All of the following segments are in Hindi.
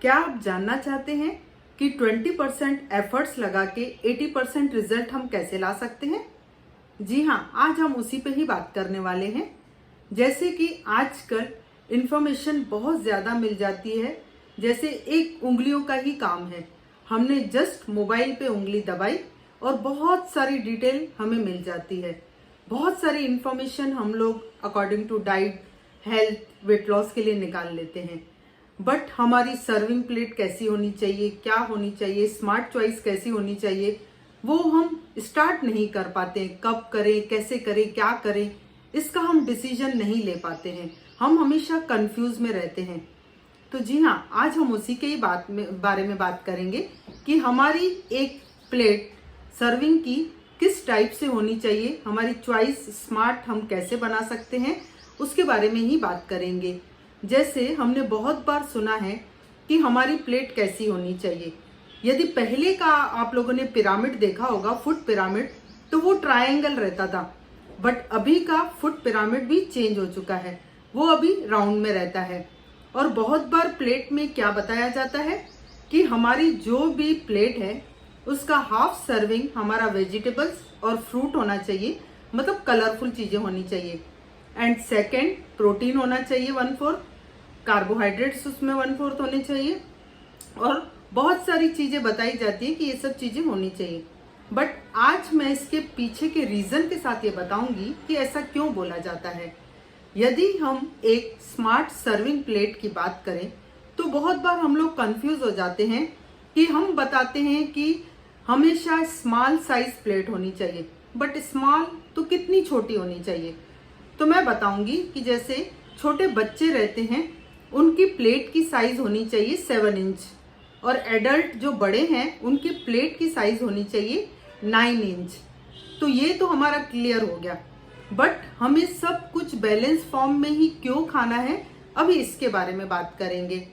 क्या आप जानना चाहते हैं कि 20% एफर्ट्स लगा के 80% रिजल्ट हम कैसे ला सकते हैं? जी हाँ, आज हम उसी पे ही बात करने वाले हैं। जैसे कि आजकल इंफॉर्मेशन बहुत ज़्यादा मिल जाती है, जैसे एक उंगलियों का ही काम है। हमने जस्ट मोबाइल पे उंगली दबाई और बहुत सारी डिटेल हमें मिल जाती है। बहुत सारी इंफॉर्मेशन हम लोग according to diet, health, weight loss के लिए निकाल लेते हैं। बट हमारी सर्विंग प्लेट कैसी होनी चाहिए, क्या होनी चाहिए, स्मार्ट चॉइस कैसी होनी चाहिए, वो हम स्टार्ट नहीं कर पाते हैं। कब करें, कैसे करें, क्या करें, इसका हम डिसीजन नहीं ले पाते हैं। हम हमेशा कंफ्यूज में रहते हैं। तो जी हाँ, आज हम उसी के ही बारे में बात करेंगे कि हमारी एक प्लेट सर्विंग की किस टाइप से होनी चाहिए, हमारी चॉइस स्मार्ट हम कैसे बना सकते हैं, उसके बारे में ही बात करेंगे। जैसे हमने बहुत बार सुना है कि हमारी प्लेट कैसी होनी चाहिए। यदि पहले का आप लोगों ने पिरामिड देखा होगा, फूड पिरामिड, तो वो ट्रायंगल रहता था। बट अभी का फूड पिरामिड भी चेंज हो चुका है, वो अभी राउंड में रहता है। और बहुत बार प्लेट में क्या बताया जाता है कि हमारी जो भी प्लेट है उसका हाफ सर्विंग हमारा वेजिटेबल्स और फ्रूट होना चाहिए, मतलब कलरफुल चीजें होनी चाहिए। एंड सेकेंड, प्रोटीन होना चाहिए 1/4, कार्बोहाइड्रेट्स उसमें 1/4 होने चाहिए, और बहुत सारी चीजें बताई जाती है कि ये सब चीजें होनी चाहिए। बट आज मैं इसके पीछे के रीजन के साथ ये बताऊंगी कि ऐसा क्यों बोला जाता है। यदि हम एक स्मार्ट सर्विंग प्लेट की बात करें तो बहुत बार हम लोग कंफ्यूज हो जाते हैं कि हम बताते हैं कि हमेशा स्मॉल साइज प्लेट होनी चाहिए, बट स्मॉल तो कितनी छोटी होनी चाहिए। तो मैं बताऊंगी कि जैसे छोटे बच्चे रहते हैं उनकी प्लेट की साइज होनी चाहिए 7 इंच, और एडल्ट जो बड़े हैं उनकी प्लेट की साइज होनी चाहिए 9 इंच। तो ये तो हमारा क्लियर हो गया। बट हमें सब कुछ बैलेंस फॉर्म में ही क्यों खाना है, अभी इसके बारे में बात करेंगे।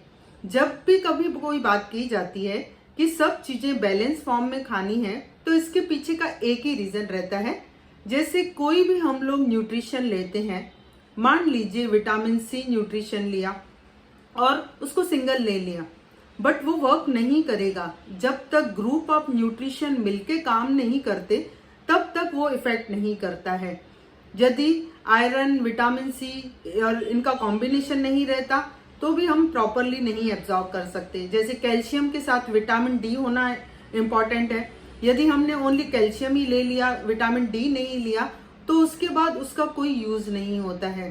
जब भी कभी कोई बात की जाती है कि सब चीजें बैलेंस फॉर्म में खानी है, तो इसके पीछे का एक ही रीजन रहता है। जैसे कोई भी हम लोग न्यूट्रिशन लेते हैं, मान लीजिए विटामिन सी न्यूट्रिशन लिया और उसको सिंगल ले लिया, बट वो वर्क नहीं करेगा जब तक ग्रुप ऑफ न्यूट्रिशन मिलके काम नहीं करते, तब तक वो इफेक्ट नहीं करता है। यदि आयरन, विटामिन सी और इनका कॉम्बिनेशन नहीं रहता तो भी हम प्रॉपरली नहीं एब्जॉर्ब कर सकते। जैसे कैल्शियम के साथ विटामिन डी होना इम्पॉर्टेंट है। यदि हमने ओनली कैल्शियम ही ले लिया, विटामिन डी नहीं लिया, तो उसके बाद उसका कोई यूज नहीं होता है।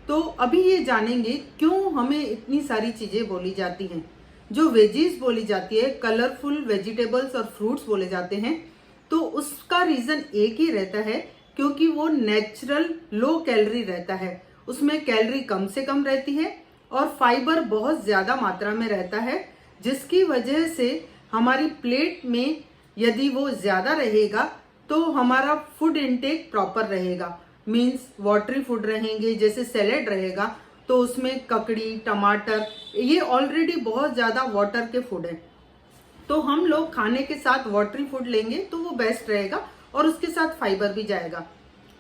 तो अभी ये जानेंगे क्यों हमें इतनी सारी चीजें बोली जाती हैं। जो वेजीज बोली जाती है, कलरफुल वेजिटेबल्स और फ्रूट्स बोले जाते हैं, तो उसका रीजन एक ही रहता है, क्योंकि वो नेचुरल लो कैलोरी रहता है। उसमें कैलोरी कम से कम रहती है और फाइबर बहुत ज्यादा मात्रा में रहता है, जिसकी वजह से हमारी प्लेट में यदि वो ज्यादा रहेगा तो हमारा फूड इनटेक प्रॉपर रहेगा। मीन्स वाटरी फूड रहेंगे, जैसे सैलेड रहेगा तो उसमें ककड़ी, टमाटर, ये ऑलरेडी बहुत ज्यादा वाटर के फूड है। तो हम लोग खाने के साथ वाटरी फूड लेंगे तो वो बेस्ट रहेगा और उसके साथ फाइबर भी जाएगा।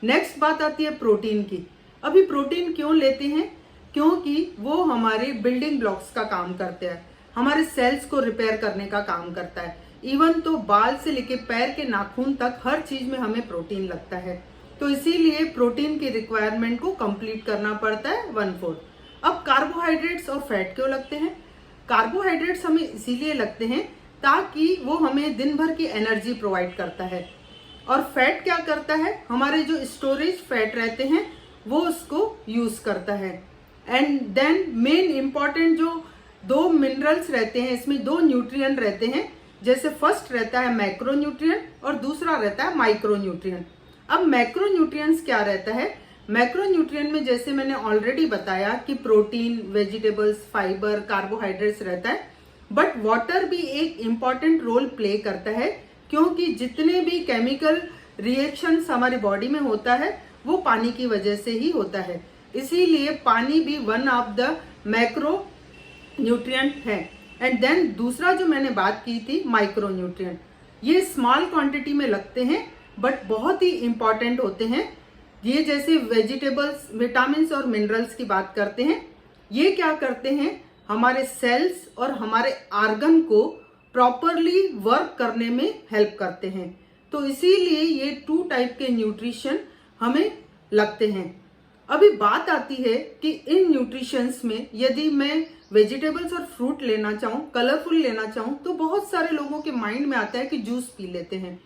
नेक्स्ट बात आती है प्रोटीन की। अभी प्रोटीन क्यों लेते हैं? क्योंकि वो हमारे बिल्डिंग ब्लॉक्स का काम करते हैं, हमारे सेल्स को रिपेयर करने का काम करता है। इवन तो बाल से लेके पैर के नाखून तक हर चीज में हमें प्रोटीन लगता है। तो इसीलिए प्रोटीन की रिक्वायरमेंट को कंप्लीट करना पड़ता है 1/4। अब कार्बोहाइड्रेट्स और फैट क्यों लगते हैं? कार्बोहाइड्रेट्स हमें इसीलिए लगते हैं ताकि वो हमें दिन भर की एनर्जी प्रोवाइड करता है, और फैट क्या करता है, हमारे जो स्टोरेज फैट रहते हैं वो उसको यूज करता है। एंड देन मेन इंपॉर्टेंट जो 2 मिनरल्स रहते हैं, इसमें 2 न्यूट्रिएंट रहते हैं। जैसे फर्स्ट रहता है मैक्रो न्यूट्रिएंट और दूसरा रहता है माइक्रो न्यूट्रिएंट। अब मैक्रो न्यूट्रिएंट्स क्या रहता है? मैक्रो न्यूट्रिएंट में जैसे मैंने ऑलरेडी बताया कि प्रोटीन, वेजिटेबल्स, फाइबर, कार्बोहाइड्रेट्स रहता है, बट वाटर भी एक इम्पॉर्टेंट रोल प्ले करता है, क्योंकि जितने भी केमिकल रिएक्शंस हमारी बॉडी में होता है वो पानी की वजह से ही होता है। इसीलिए पानी भी one of the macro nutrient है। एंड देन दूसरा जो मैंने बात की थी माइक्रो न्यूट्रिएंट, ये स्मॉल क्वांटिटी में लगते हैं बट बहुत ही इंपॉर्टेंट होते हैं। ये जैसे वेजिटेबल्स, विटामिन और मिनरल्स की बात करते हैं, ये क्या करते हैं, हमारे सेल्स और हमारे आर्गन को प्रॉपरली वर्क करने में हेल्प करते हैं। तो इसीलिए ये 2 टाइप के न्यूट्रिशन हमें लगते हैं। अभी बात आती है कि इन न्यूट्रिशंस में यदि मैं वेजिटेबल्स और फ्रूट लेना चाहूँ, कलरफुल लेना चाहूँ, तो बहुत सारे लोगों के माइंड में आता है कि जूस पी लेते हैं।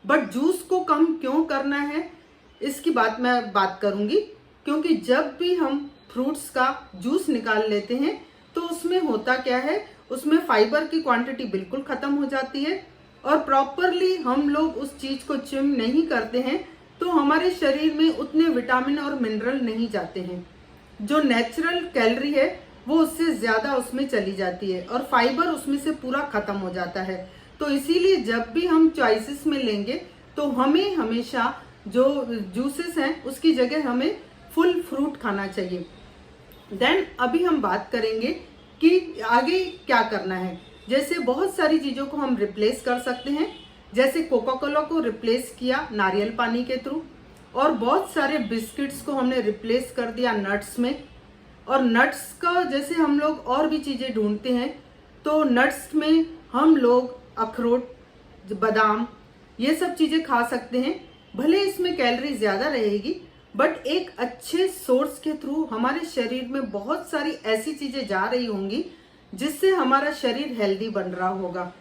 बट जूस को कम क्यों करना है इसकी मैं बात करूंगी, क्योंकि जब भी हम फ्रूट्स का जूस निकाल लेते हैं तो उसमें होता क्या है, उसमें फाइबर की क्वांटिटी बिल्कुल खत्म हो जाती है और प्रॉपरली हम लोग उस चीज को चिम नहीं करते हैं तो हमारे शरीर में उतने विटामिन और मिनरल नहीं जाते हैं। जो नेचुरल कैलोरी है वो उससे ज्यादा उसमें चली जाती है और फाइबर उसमें से पूरा खत्म हो जाता है। तो इसीलिए जब भी हम चॉइसेस में लेंगे तो हमें हमेशा जो जूसेस हैं उसकी जगह हमें फुल फ्रूट खाना चाहिए। देन अभी हम बात करेंगे कि आगे क्या करना है। जैसे बहुत सारी चीजों को हम रिप्लेस कर सकते हैं, जैसे कोका कोला को रिप्लेस किया नारियल पानी के थ्रू, और बहुत सारे बिस्किट्स को हमने रिप्लेस कर दिया नट्स में। और नट्स का जैसे हम लोग और भी चीजें ढूंढते हैं तो नट्स में हम लोग अखरोट, बादाम, ये सब चीजें खा सकते हैं। भले इसमें कैलोरी ज्यादा रहेगी बट एक अच्छे सोर्स के थ्रू हमारे शरीर में बहुत सारी ऐसी चीजें जा रही होंगी जिससे हमारा शरीर हेल्दी बन रहा होगा।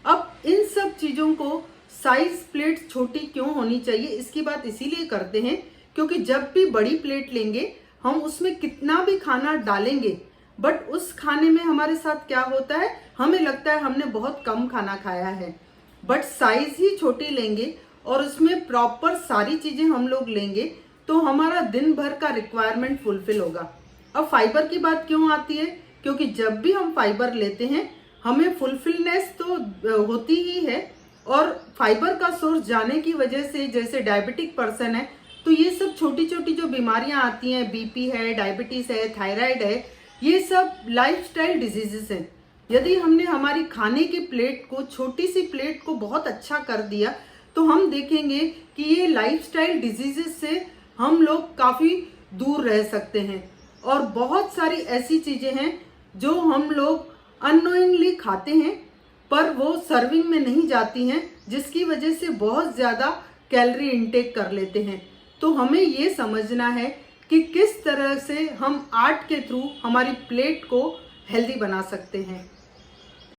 अब इन सब चीजों को साइज प्लेट छोटी क्यों होनी चाहिए इसकी बात इसीलिए करते हैं क्योंकि जब भी बड़ी प्लेट लेंगे हम उसमें कितना भी खाना डालेंगे बट उस खाने में हमारे साथ क्या होता है, हमें लगता है हमने बहुत कम खाना खाया है। बट साइज ही छोटी लेंगे और उसमें प्रॉपर सारी चीजें हम लोग लेंगे तो हमारा दिन भर का रिक्वायरमेंट फुलफिल होगा। अब फाइबर की बात क्यों आती है, क्योंकि जब भी हम फाइबर लेते हैं हमें फुलफिलनेस तो होती ही है और फाइबर का सोर्स जाने की वजह से जैसे डायबिटिक पर्सन है तो ये सब छोटी छोटी जो बीमारियां आती हैं, बीपी है, डायबिटीज है, थायराइड है, ये सब लाइफस्टाइल डिजीजेस हैं। यदि हमने हमारी खाने की प्लेट को, छोटी सी प्लेट को बहुत अच्छा कर दिया तो हम देखेंगे कि ये लाइफस्टाइल डिजीजेस से हम लोग काफी दूर रह सकते हैं। और बहुत सारी ऐसी चीजें हैं जो हम लोग अननोइंगली खाते हैं पर वो सर्विंग में नहीं जाती हैं, जिसकी वजह से बहुत ज्यादा कैलोरी इनटेक कर लेते हैं। तो हमें ये समझना है कि किस तरह से हम आर्ट के थ्रू हमारी प्लेट को हेल्दी बना सकते हैं।